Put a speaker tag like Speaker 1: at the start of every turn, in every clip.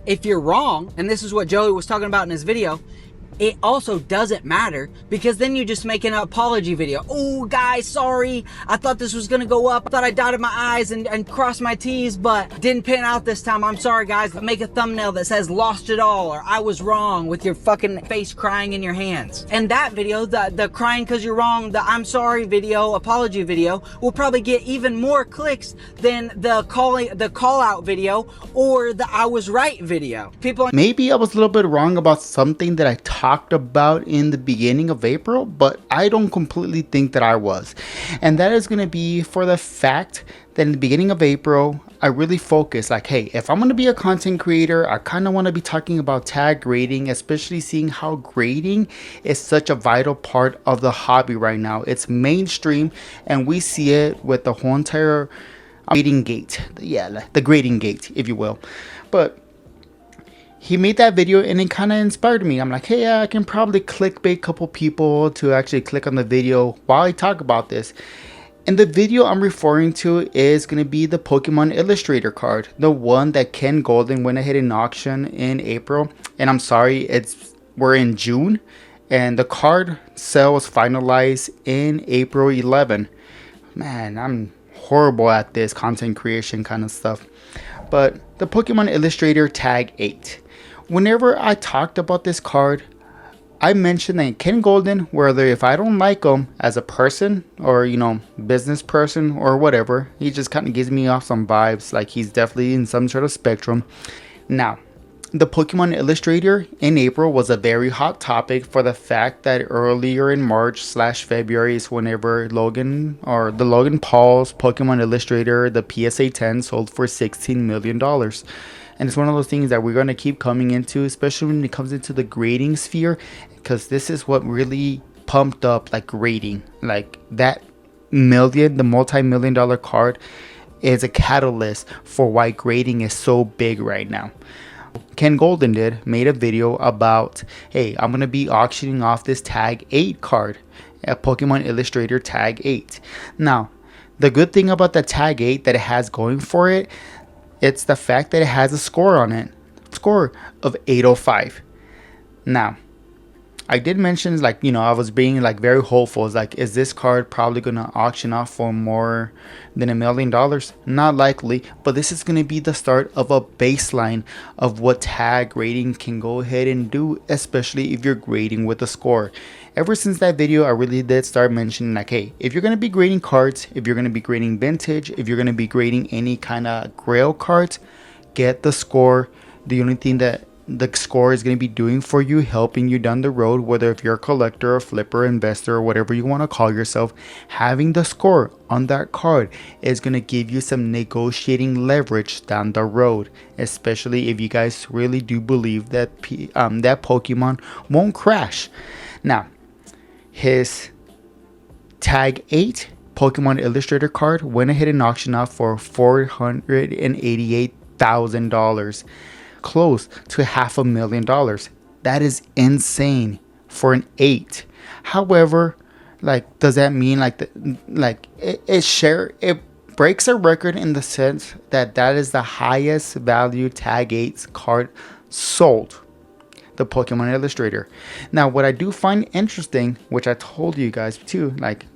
Speaker 1: if you're wrong, and this is what Joey was talking about in his video, it also doesn't matter, because then you just make an apology video. Oh guys, sorry, I thought this was gonna go up. I thought I dotted my I's and crossed my T's, but didn't pan out this time. I'm sorry guys. Make a thumbnail that says lost it all, or I was wrong, with your fucking face crying in your hands. And that video, the crying cause you're wrong, the I'm sorry video, apology video, will probably get even more clicks than the call out video or the I was right video. People,
Speaker 2: maybe I was a little bit wrong about something that I talked about in the beginning of April, but I don't completely think that I was. And that is going to be for the fact that in the beginning of April, I really focused like, hey, if I'm going to be a content creator, I kind of want to be talking about tag grading, especially seeing how grading is such a vital part of the hobby right now. It's mainstream, and we see it with the whole entire grading gate. Yeah, the grading gate, if you will. But he made that video and it kind of inspired me. I'm like, hey, I can probably clickbait a couple people to actually click on the video while I talk about this. And the video I'm referring to is going to be the Pokemon Illustrator card, the one that Ken Goldin went ahead and auctioned in April. And I'm sorry, we're in June, and the card sale was finalized in April 11. Man, I'm horrible at this content creation kind of stuff. But the Pokemon Illustrator Tag 8. Whenever I talked about this card, I mentioned that Ken Goldin, whether if I don't like him as a person or, you know, business person or whatever, he just kind of gives me off some vibes like he's definitely in some sort of spectrum. Now, the Pokemon Illustrator in April was a very hot topic for the fact that earlier in March/February is whenever the Logan Paul's Pokemon Illustrator, the PSA 10, sold for $16 million. And it's one of those things that we're going to keep coming into, especially when it comes into the grading sphere, because this is what really pumped up like grading. Like that the multi-million-dollar card is a catalyst for why grading is so big right now. Ken Goldin made a video about, hey, I'm going to be auctioning off this Tag 8 card, a Pokemon Illustrator Tag 8. Now, the good thing about the Tag 8 that it has going for it, it's the fact that it has a score on it. Score of 805. Now, I did mention, like, you know, I was being like very hopeful. It's like, is this card probably going to auction off for more than $1 million? Not likely, but this is going to be the start of a baseline of what tag grading can go ahead and do, especially if you're grading with a score. Ever since that video, I really did start mentioning like, hey, if you're going to be grading cards, if you're going to be grading vintage, if you're going to be grading any kind of grail cards, get the score. The only thing that the score is going to be doing for you, helping you down the road, whether if you're a collector, a flipper, investor, or whatever you want to call yourself, having the score on that card is going to give you some negotiating leverage down the road, especially if you guys really do believe that that Pokemon won't crash. Now, his Tag 8 Pokemon Illustrator card went ahead and auctioned off for $488,000. Close to $500,000. That is insane for an 8. However, like, does that mean it breaks a record in the sense that that is the highest value Tag 8 card sold, the Pokemon Illustrator. Now, what I do find interesting, which I told you guys too, like,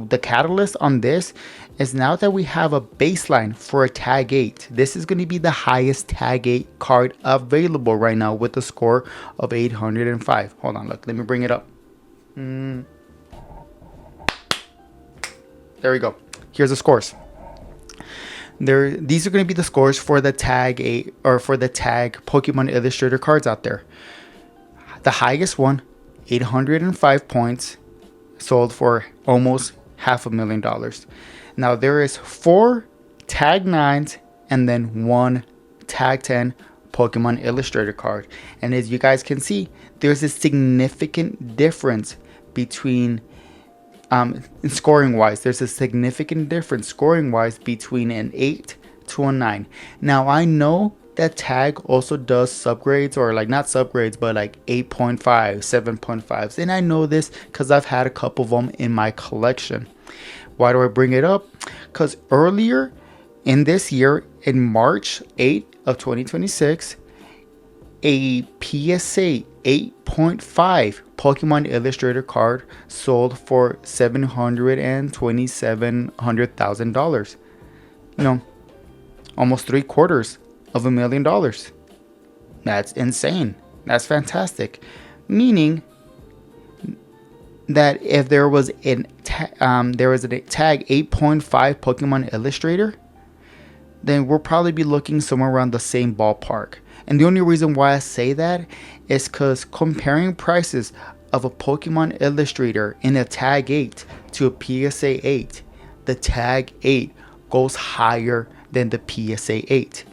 Speaker 2: the catalyst on this is now that we have a baseline for a Tag 8. This is going to be the highest Tag 8 card available right now with a score of 805. Hold on, look, let me bring it up. There we go. Here's the scores. These are going to be the scores for the Tag 8 or for the Tag Pokemon Illustrator cards out there. The highest one, 805 points, sold for almost $500,000. Now there is 4 Tag 9s and then 1 Tag 10 Pokemon Illustrator card. And as you guys can see, there's a significant difference between scoring wise. There's a significant difference scoring wise between an 8 to a 9. Now I know that Tag also does subgrades, or like not subgrades, but like 8.5, 7.5s. And I know this because I've had a couple of them in my collection. Why do I bring it up? Because earlier in this year, in March 8 of 2026, a PSA 8.5 Pokemon Illustrator card sold for $727,000. You know, almost $750,000. That's insane. That's fantastic. Meaning that if there was a tag 8.5 Pokemon Illustrator, then we'll probably be looking somewhere around the same ballpark. And the only reason why I say that is because comparing prices of a Pokemon Illustrator in a tag 8 to a PSA 8, the tag 8 goes higher than the PSA 8.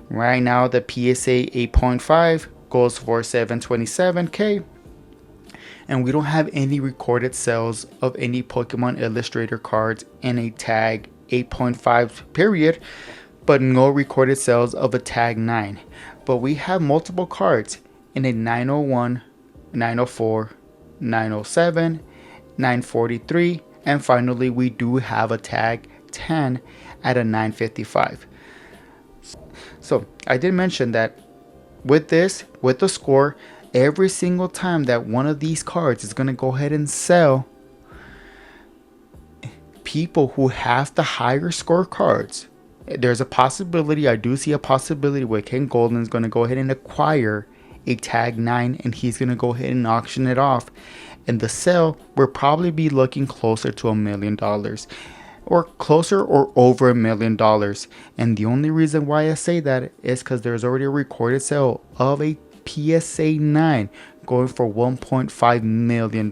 Speaker 2: Right now, the PSA 8.5 goes for $727K. And we don't have any recorded sales of any Pokemon Illustrator cards in a tag 8.5 period, but no recorded sales of a tag 9. But we have multiple cards in a 901, 904, 907, 943, and finally we do have a tag 10 at a 955. So I did mention that with the score, every single time that one of these cards is going to go ahead and sell, people who have the higher score cards, there's a possibility, I do see a possibility where Ken Goldin is going to go ahead and acquire a tag 9 and he's going to go ahead and auction it off. And the sale will probably be looking closer to $1 million. Or closer or over $1 million. And the only reason why I say that is because there's already a recorded sale of a PSA 9 going for $1.5 million.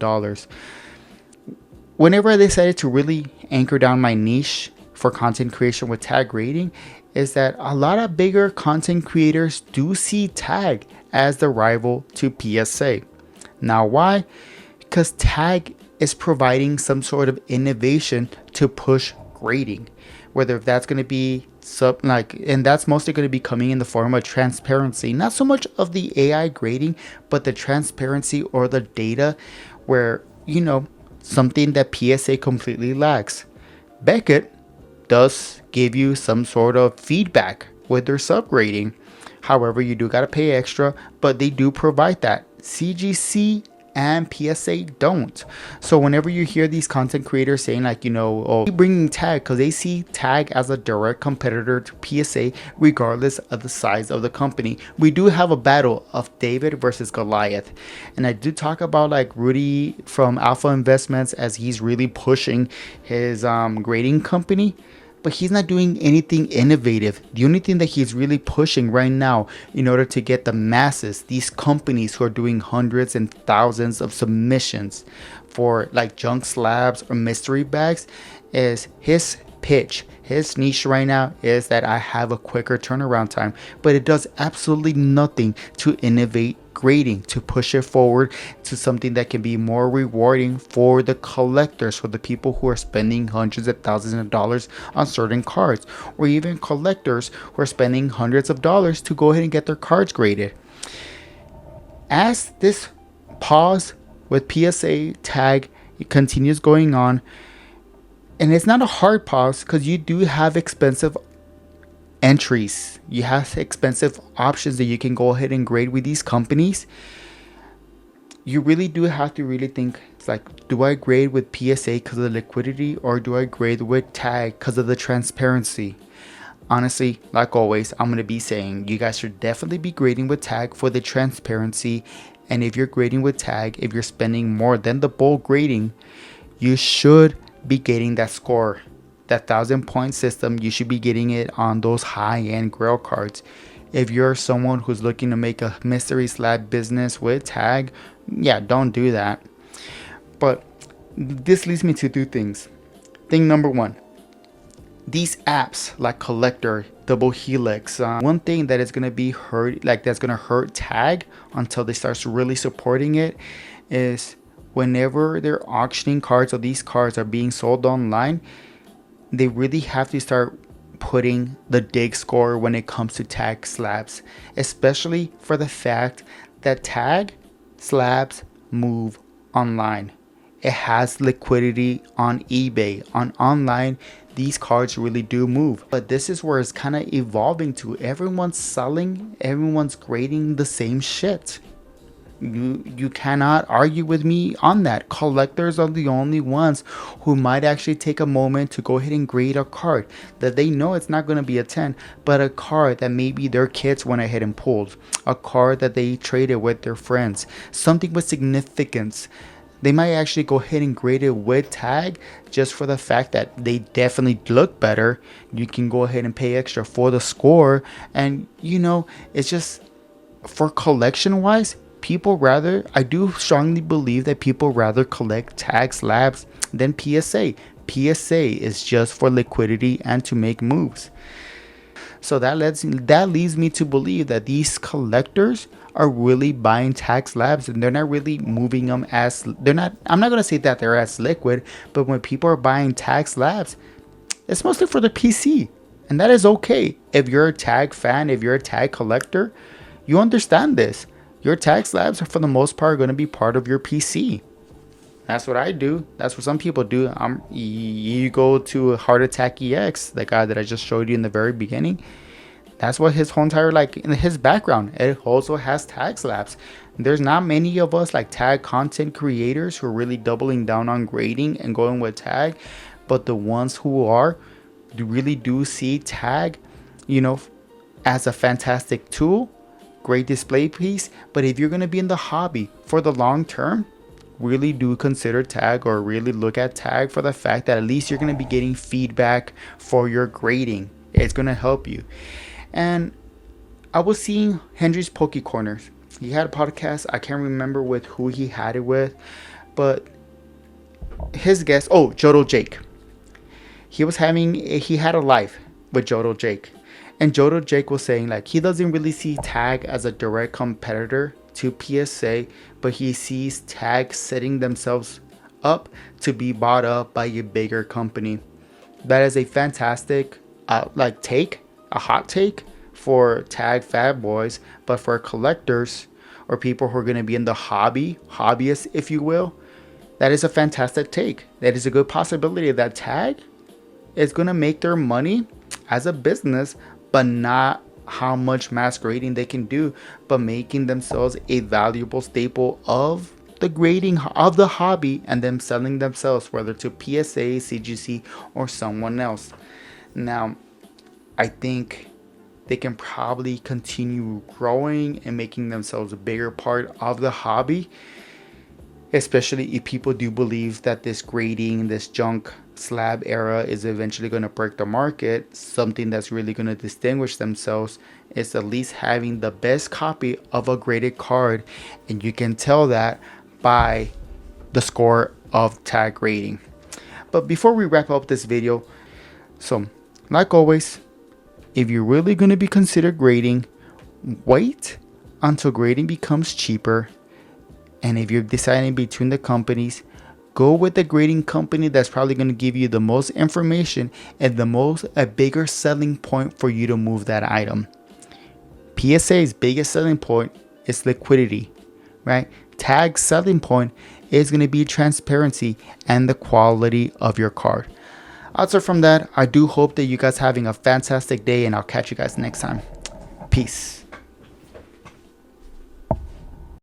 Speaker 2: Whenever I decided to really anchor down my niche for content creation with tag rating, is that a lot of bigger content creators do see tag as the rival to PSA. Now why? Because tag is providing some sort of innovation to push grading, whether that's going to be and that's mostly going to be coming in the form of transparency, not so much of the AI grading, but the transparency or the data where, you know, something that PSA completely lacks. Beckett does give you some sort of feedback with their subgrading. However, you do got to pay extra, but they do provide that. CGC and PSA don't. So whenever you hear these content creators saying like, you know, oh, bringing tag because they see tag as a direct competitor to PSA regardless of the size of the company. We do have a battle of David versus Goliath, and I do talk about like Rudy from Alpha Investments as he's really pushing his grading company, but he's not doing anything innovative. The only thing that he's really pushing right now in order to get the masses, these companies who are doing hundreds and thousands of submissions for like junk slabs or mystery bags, is his pitch. His niche right now is that I have a quicker turnaround time, but it does absolutely nothing to innovate grading, to push it forward to something that can be more rewarding for the collectors, for the people who are spending hundreds of thousands of dollars on certain cards, or even collectors who are spending hundreds of dollars to go ahead and get their cards graded. As this pause with PSA tag continues going on, and it's not a hard pause because you do have expensive entries, you have expensive options that you can go ahead and grade with these companies. You really do have to really think, it's like, do I grade with PSA because of the liquidity, or do I grade with tag because of the transparency? Honestly, like always, I'm going to be saying you guys should definitely be grading with tag for the transparency. And if you're grading with tag, if you're spending more than the bowl grading, you should be getting that score. That 1,000-point system, you should be getting it on those high-end grail cards. If you're someone who's looking to make a mystery slab business with tag, yeah, don't do that. But this leads me to two things. Thing number one, these apps like Collector, Double Helix, one thing that is going to be hurt, like that's going to hurt tag until they start really supporting it, is whenever they're auctioning cards or these cards are being sold online, they really have to start putting the dig score when it comes to tag slabs, especially for the fact that tag slabs move online. it has liquidity on eBay, on online. These cards really do move. But this is where it's kind of evolving to. Everyone's selling, everyone's grading the same shit. You cannot argue with me on that. Collectors are the only ones who might actually take a moment to go ahead and grade a card that they know it's not going to be a 10, but a card that maybe their kids went ahead and pulled, a card that they traded with their friends, something with significance. They might actually go ahead and grade it with tag just for the fact that they definitely look better. You can go ahead and pay extra for the score, and it's just, for collection wise, I do strongly believe that people rather collect tag slabs than PSA. PSA is just for liquidity and to make moves. So that leads me to believe that these collectors are really buying tag slabs, and they're not really moving them as, I'm not going to say that they're as liquid, but when people are buying tag slabs, it's mostly for the PC. And that is okay. If you're a tag fan, if you're a tag collector, you understand this. Your tag slabs are for the most part going to be part of your PC. That's what I do. That's what some people do. You go to HartattaqEX, the guy that I just showed you in the very beginning. That's what his whole entire, in his background, it also has tag slabs. There's not many of us tag content creators who are really doubling down on grading and going with tag, but the ones who are really do see tag, as a fantastic tool. Great display piece. But if you're going to be in the hobby for the long term, really do consider tag, or really look at tag for the fact that at least you're going to be getting feedback for your grading. It's going to help you. And I was seeing Henry's Poke Corners. He had a podcast. I can't remember with who he had it with, but his guest, Jodo Jake. He had a live with Jodo Jake. And Jodo Jake was saying he doesn't really see tag as a direct competitor to PSA, but he sees tag setting themselves up to be bought up by a bigger company. That is a fantastic take, a hot take for tag fat boys, but for collectors or people who are going to be in the hobbyists, if you will, that is a fantastic take. That is a good possibility that tag is going to make their money as a business, but not how much mass grading they can do, but making themselves a valuable staple of the grading of the hobby, and them selling themselves, whether to PSA, CGC, or someone else. Now, I think they can probably continue growing and making themselves a bigger part of the hobby, especially if people do believe that this grading, this junk slab era is eventually going to break the market. Something that's really going to distinguish themselves is at least having the best copy of a graded card, and you can tell that by the score of tag grading. But before we wrap up this video, so like always, if you're really going to be considered grading, wait until grading becomes cheaper. And if you're deciding between the companies, go with the grading company that's probably going to give you the most information and a bigger selling point for you to move that item. PSA's biggest selling point is liquidity, right? Tag's selling point is going to be transparency and the quality of your card. Outside from that, I do hope that you guys having a fantastic day, and I'll catch you guys next time. Peace.